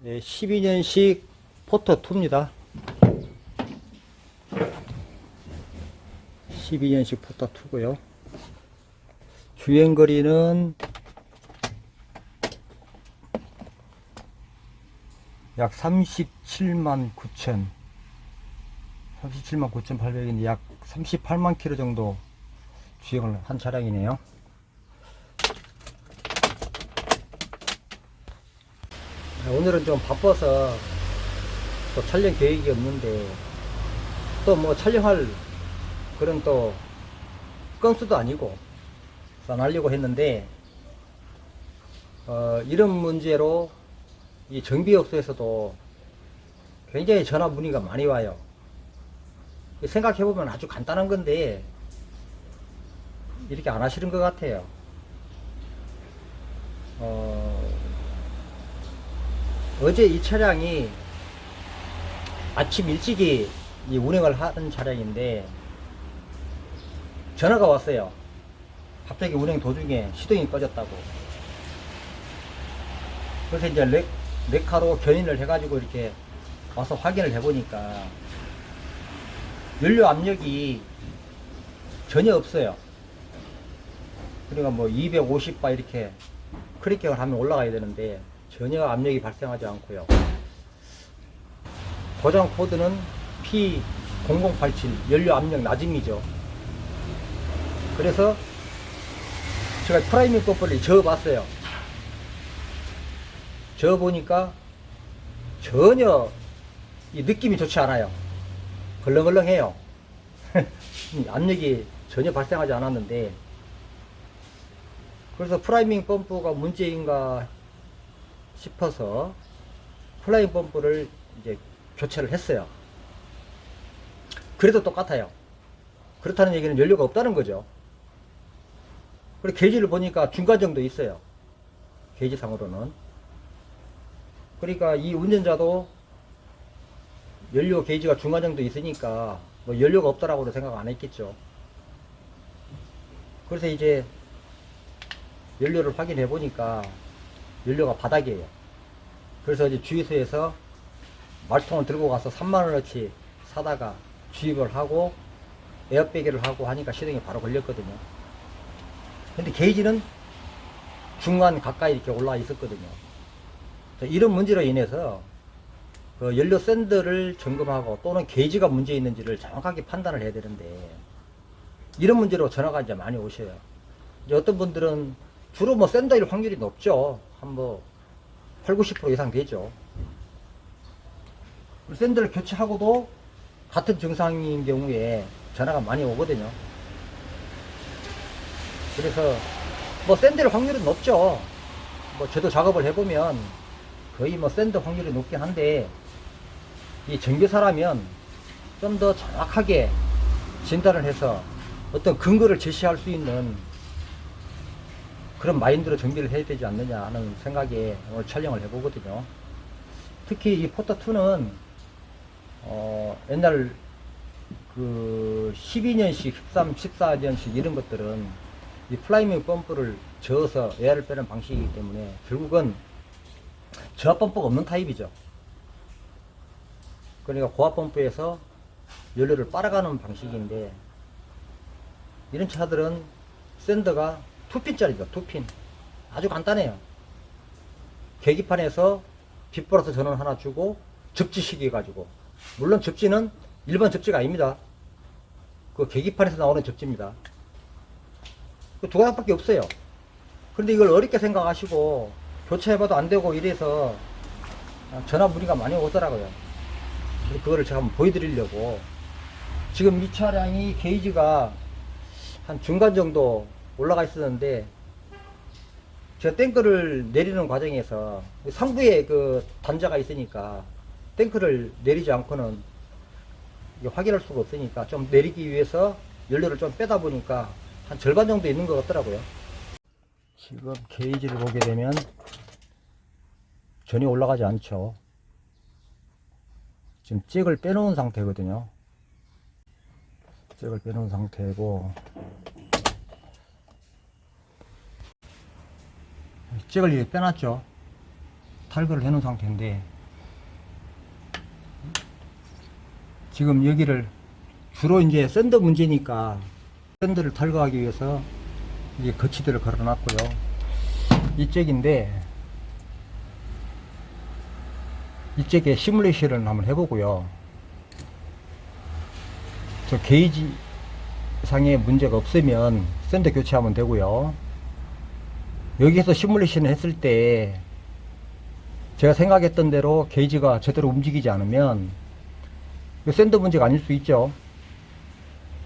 네, 12년식 포터2입니다. 12년식 포터2고요. 주행거리는 약 37만 9,800인데 약 38만 킬로 정도 주행을 한 차량이네요. 오늘은 좀 바빠서 또 촬영 계획이 없는데 또 뭐 촬영할 그런 또 건수도 아니고 안 하려고 했는데 이런 문제로 이 정비업소에서도 굉장히 전화 문의가 많이 와요. 생각해보면 아주 간단한 건데 이렇게 안 하시는 것 같아요. 어제 이 차량이 아침 일찍이 운행을 하는 차량인데 전화가 왔어요. 갑자기 운행 도중에 시동이 꺼졌다고. 그래서 이제 레카로 견인을 해가지고 이렇게 와서 확인을 해보니까 연료 압력이 전혀 없어요. 그러니까 뭐 250바 이렇게 크리킹을 하면 올라가야 되는데 전혀 압력이 발생하지 않고요. 고장 코드는 P0087 연료 압력 낮음이죠. 그래서 제가 프라이밍 펌프를 저어봤어요. 저어보니까 전혀 이 느낌이 좋지 않아요. 걸렁걸렁해요. 압력이 전혀 발생하지 않았는데, 그래서 프라이밍 펌프가 문제인가 싶어서 프라이밍 펌프를 이제 교체를 했어요. 그래도 똑같아요. 그렇다는 얘기는 연료가 없다는 거죠. 그리고 게이지를 보니까 중간 정도 있어요. 게이지상으로는. 그러니까 이 운전자도 연료 게이지가 중간 정도 있으니까 뭐 연료가 없다라고도 생각 안 했겠죠. 그래서 이제 연료를 확인해 보니까 연료가 바닥이에요. 그래서 이제 주유소에서 말통을 들고 가서 3만원어치 사다가 주입을 하고 에어백을 하고 하니까 시동이 바로 걸렸거든요. 근데 게이지는 중간 가까이 이렇게 올라와 있었거든요. 이런 문제로 인해서 그 연료 샌들을 점검하고 또는 게이지가 문제 있는지를 정확하게 판단을 해야 되는데 이런 문제로 전화가 이제 많이 오셔요. 이제 어떤 분들은 주로 뭐 샌더일 확률이 높죠. 한 뭐 8, 90% 이상 되죠. 샌들을 교체하고도 같은 증상인 경우에 전화가 많이 오거든요. 그래서 뭐 샌들 확률은 높죠. 뭐 저도 작업을 해보면 거의 뭐 샌드 확률이 높긴 한데 이 정비사라면 좀 더 정확하게 진단을 해서 어떤 근거를 제시할 수 있는 그런 마인드로 정비를 해야 되지 않느냐 하는 생각에 오늘 촬영을 해보거든요. 특히 이 포터2는 옛날 그 12년식, 13, 14년식 이런 것들은 이 플라이밍 펌프를 저어서 에어를 빼는 방식이기 때문에 결국은 저압 펌프가 없는 타입이죠. 그러니까 고압 펌프에서 연료를 빨아가는 방식인데 이런 차들은 샌더가 2핀짜리죠. 2핀. 아주 간단해요. 계기판에서 빗볼아서 전원 하나 주고 접지시켜 가지고, 물론 접지는 일반 접지가 아닙니다. 그 계기판에서 나오는 접지입니다. 그 두 가닥밖에 없어요. 그런데 이걸 어렵게 생각하시고 교체해봐도 안 되고 이래서 전화 문의가 많이 오더라고요. 그거를 제가 한번 보여드리려고. 지금 이 차량이 게이지가 한 중간 정도 올라가 있었는데 제가 탱크를 내리는 과정에서 상부에 그 단자가 있으니까 탱크를 내리지 않고는 확인할 수가 없으니까 좀 내리기 위해서 연료를 좀 빼다 보니까 한 절반 정도 있는 것 같더라고요. 지금 게이지를 보게 되면 전혀 올라가지 않죠. 지금 잭을 빼놓은 상태거든요. 잭을 빼놓은 상태고, 잭을 이렇게 빼놨죠. 탈거를 해놓은 상태인데 지금 여기를 주로 이제 샌드 문제니까 샌드를 탈거하기 위해서 이게 거치대를 걸어놨고요. 이쪽인데 이쪽에 시뮬레이션을 한번 해보고요. 저 게이지 상에 문제가 없으면 샌드 교체하면 되고요. 여기에서 시뮬레이션을 했을 때 제가 생각했던 대로 게이지가 제대로 움직이지 않으면 샌드 문제가 아닐 수 있죠.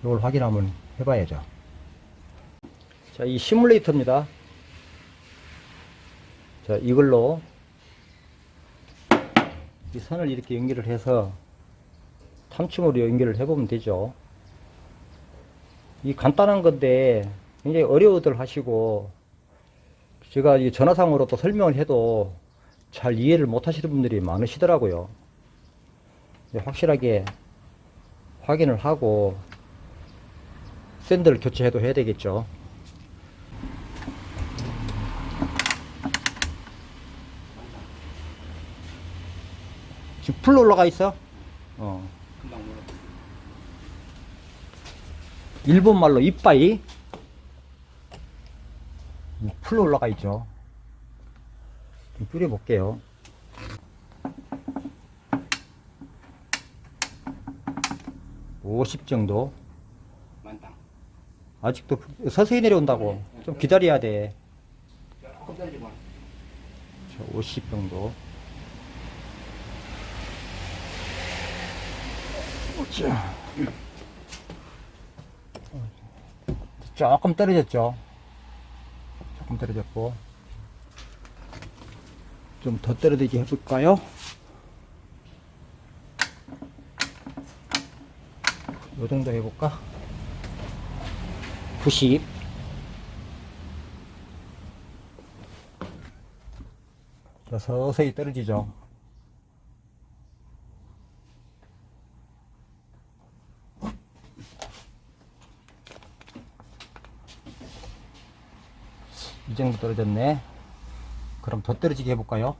이걸 확인 한번 해봐야죠. 자, 이 시뮬레이터입니다. 자, 이걸로 이 선을 이렇게 연결을 해서 탐침으로 연결을 해보면 되죠. 이 간단한 건데 굉장히 어려워들 하시고 제가 이 전화상으로 또 설명을 해도 잘 이해를 못 하시는 분들이 많으시더라고요. 확실하게 확인을 하고 샌드를 교체해도 해야 되겠죠. 지금 풀로 올라가 있어? 일본 말로 이빠이 풀로 올라가 있죠. 좀 줄여볼게요. (50) 정도. 많다. 아직도 서서히 내려온다고. 좀 기다려야 돼. 조금 떨어지고. 자, 50 정도. 자, 조금 떨어졌죠. 조금 떨어졌고 좀 더 떨어지게 해볼까요? 요 정도 해볼까? 90. 자, 서서히 떨어지죠. 이 정도 떨어졌네. 그럼 더 떨어지게 해볼까요?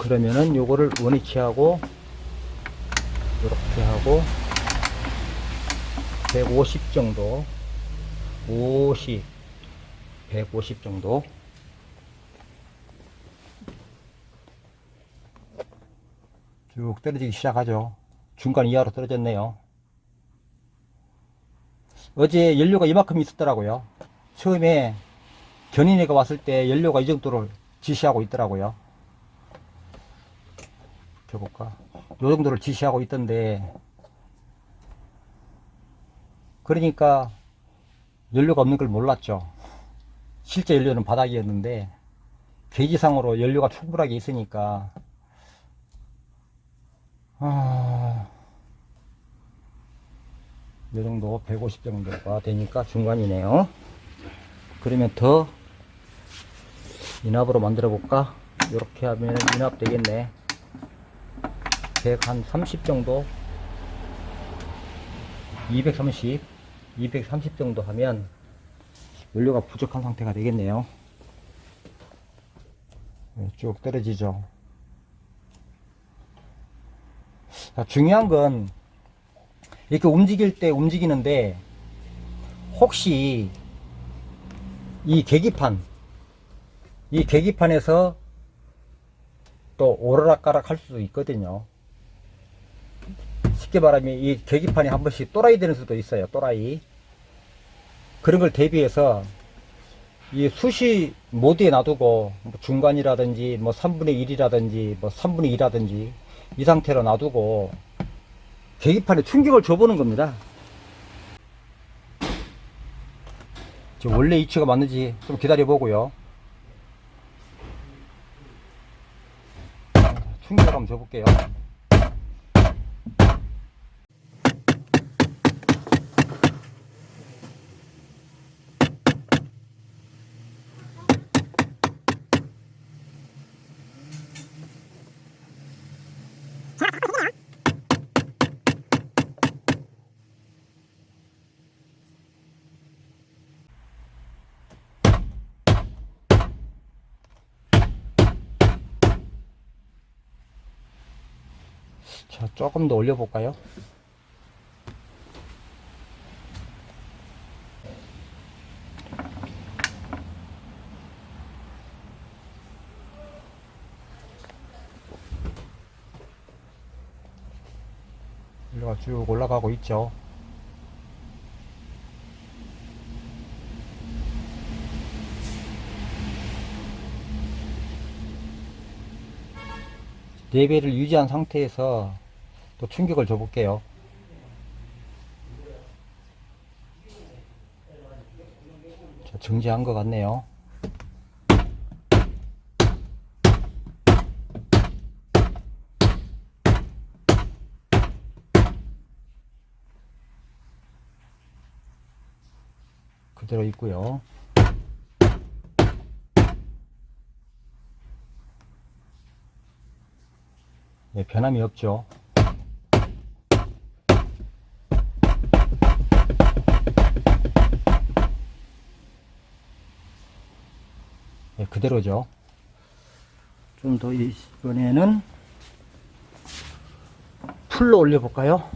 그러면은 요거를 원위치하고 이렇게 하고 150 정도, 50, 150 정도. 쭉 떨어지기 시작하죠. 중간 이하로 떨어졌네요. 어제 연료가 이만큼 있었더라고요. 처음에 견인회가 왔을 때 연료가 이 정도를 지시하고 있더라고요. 이렇게 볼까? 요 정도를 지시하고 있던데, 그러니까 연료가 없는 걸 몰랐죠. 실제 연료는 바닥이었는데 계기상으로 연료가 충분하게 있으니까 이 정도 150 정도가 되니까 중간이네요. 그러면 더 인압으로 만들어 볼까? 이렇게 하면 인압 되겠네. 130 정도, 230 정도 하면 연료가 부족한 상태가 되겠네요. 쭉 떨어지죠. 자, 중요한 건 이렇게 움직일 때 움직이는데 혹시 이 계기판에서 또 오르락가락 할 수도 있거든요. 쉽게 말하면 이 계기판이 한 번씩 또라이 되는 수도 있어요. 또라이. 그런 걸 대비해서 이 수시 모드에 놔두고 뭐 중간이라든지 뭐 3분의 1이라든지 뭐 3분의 2라든지 이 상태로 놔두고 계기판에 충격을 줘보는 겁니다. 원래 위치가 맞는지 좀 기다려 보고요. 충격을 한번 줘볼게요. 자, 조금 더 올려볼까요? 일로가 쭉 올라가고 있죠. 레벨을 유지한 상태에서 또 충격을 줘 볼게요. 자, 정지한 것 같네요. 그대로 있고요. 예, 변함이 없죠. 예, 그대로죠. 좀 더 이번에는 풀로 올려볼까요?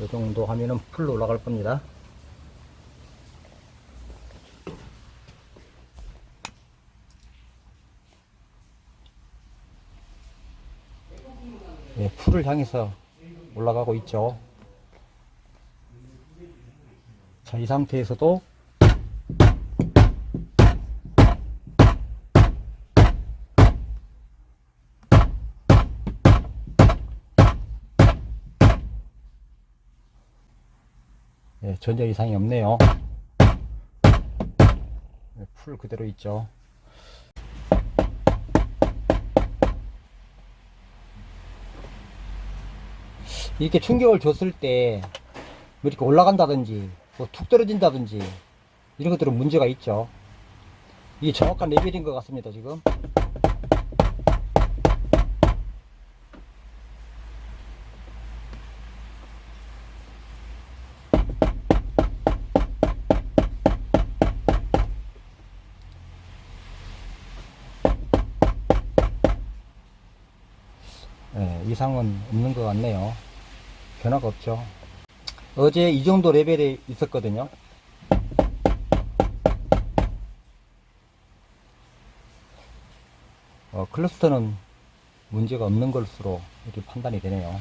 이 정도 하면은 풀로 올라갈 겁니다. 예, 풀을 향해서 올라가고 있죠. 자, 이 상태에서도 예, 전혀 이상이 없네요. 예, 풀 그대로 있죠. 이렇게 충격을 줬을 때 뭐 이렇게 올라간다든지 뭐 툭 떨어진다든지 이런 것들은 문제가 있죠. 이게 정확한 레벨인 것 같습니다. 지금 예, 이상은 없는 것 같네요. 변화가 없죠. 어제 이 정도 레벨에 있었거든요. 클러스터는 문제가 없는 것으로 이렇게 판단이 되네요.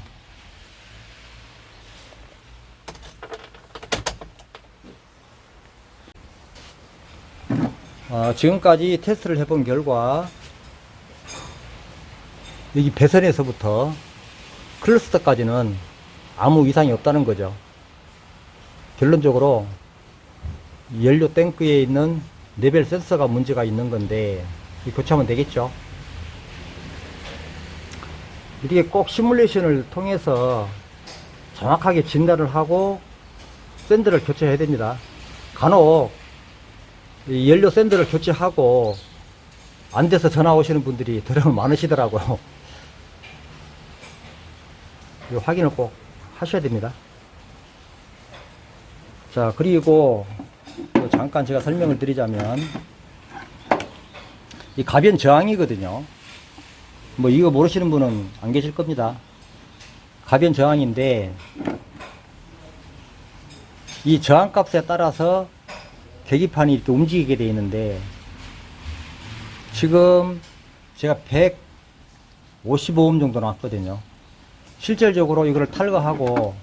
지금까지 테스트를 해본 결과 여기 배선에서부터 클러스터까지는 아무 이상이 없다는 거죠. 결론적으로 연료 탱크에 있는 레벨 센서가 문제가 있는 건데 교체하면 되겠죠. 이렇게 꼭 시뮬레이션을 통해서 정확하게 진단을 하고 샌드를 교체해야 됩니다. 간혹 이 연료 샌드를 교체하고 안 돼서 전화 오시는 분들이 더러 많으시더라고요. 이거 확인을 꼭 하셔야 됩니다. 자, 그리고 또 잠깐 제가 설명을 드리자면 이 가변 저항이거든요. 뭐 이거 모르시는 분은 안 계실 겁니다. 가변 저항인데 이 저항값에 따라서 계기판이 이렇게 움직이게 되어 있는데 지금 제가 155옴 정도 나왔거든요. 실질적으로 이거를 탈거하고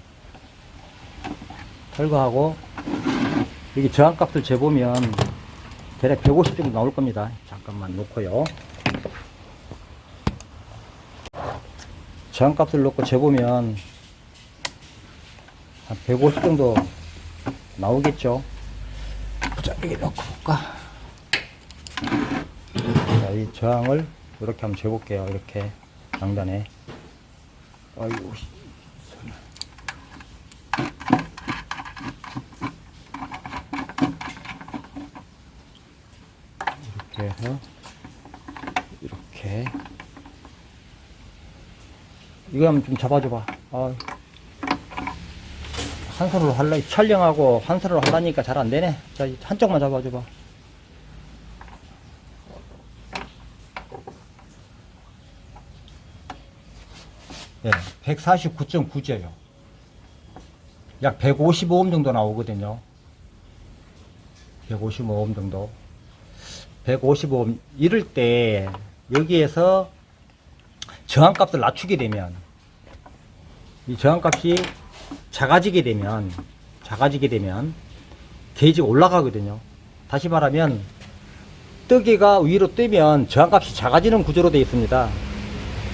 여기 저항값을 재보면 대략 150 정도 나올 겁니다. 잠깐만 놓고요. 저항값을 놓고 재보면 한 150 정도 나오겠죠. 자, 여기 놓고 볼까? 자, 이 저항을 이렇게 한번 재볼게요. 이렇게 장단에. 아이고, 이렇게 해서 이렇게 이거 한번 좀 잡아줘봐. 한 손으로 촬영하고 한 손으로 하려니까 잘 안 되네. 자, 한쪽만 잡아줘봐. 예, 149.9죠요. 약 155옴 정도 나오거든요. 155옴 정도. 155옴. 이럴 때 여기에서 저항값을 낮추게 되면, 이 저항값이 작아지게 되면 게이지가 올라가거든요. 다시 말하면 뜨개가 위로 뜨면 저항값이 작아지는 구조로 되어 있습니다.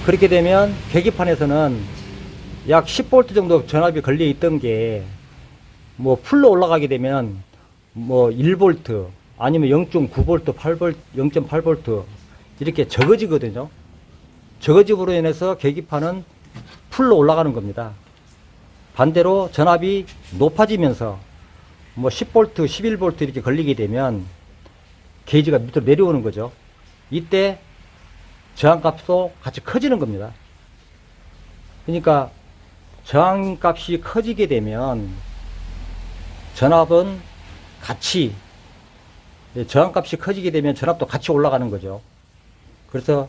그렇게 되면 계기판에서는 약 10V 정도 전압이 걸려 있던 게 뭐 풀로 올라가게 되면 뭐 1V 아니면 0.9V, 8V, 0.8V 이렇게 적어지거든요. 적어짐으로 인해서 계기판은 풀로 올라가는 겁니다. 반대로 전압이 높아지면서 뭐 10V, 11V 이렇게 걸리게 되면 게이지가 밑으로 내려오는 거죠. 이때 저항값도 같이 커지는 겁니다. 그러니까 저항값이 커지게 되면 전압은 같이, 저항값이 커지게 되면 전압도 같이 올라가는 거죠. 그래서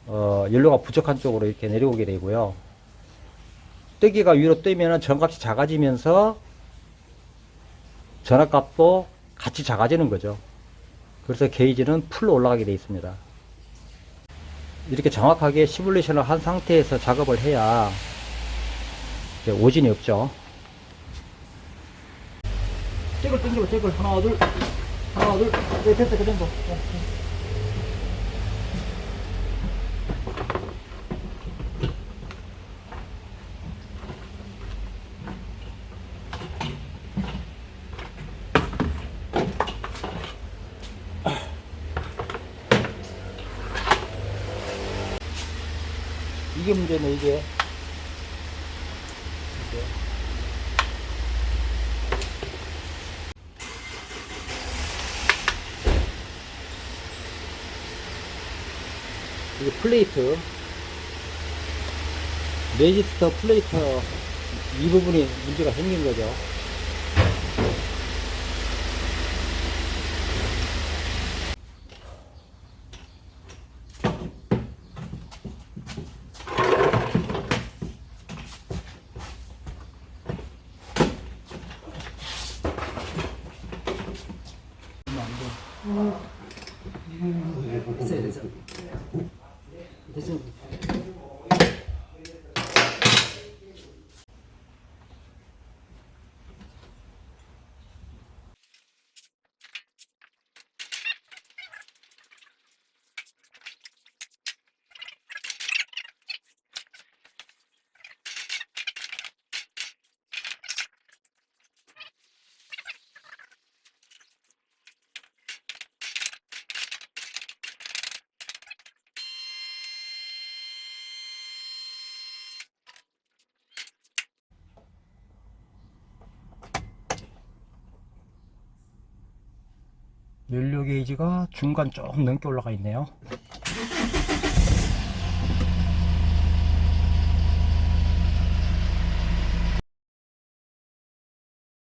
연료가 부족한 쪽으로 이렇게 내려오게 되고요. 뜨기가 위로 뜨면 전압값이 작아지면서 전압값도 같이 작아지는 거죠. 그래서 게이지는 풀로 올라가게 되어 있습니다. 이렇게 정확하게 시뮬레이션을 한 상태에서 작업을 해야 오진이 없죠. 잭을 당겨봐. 잭을 하나 둘 네, 됐어. 그 정도. 이게 문제네. 이게 플레이트, 레지스터 플레이트 이 부분이 문제가 생긴 거죠. 됐어. 됐어. 연료 게이지가 중간 조금 넘게 올라가 있네요.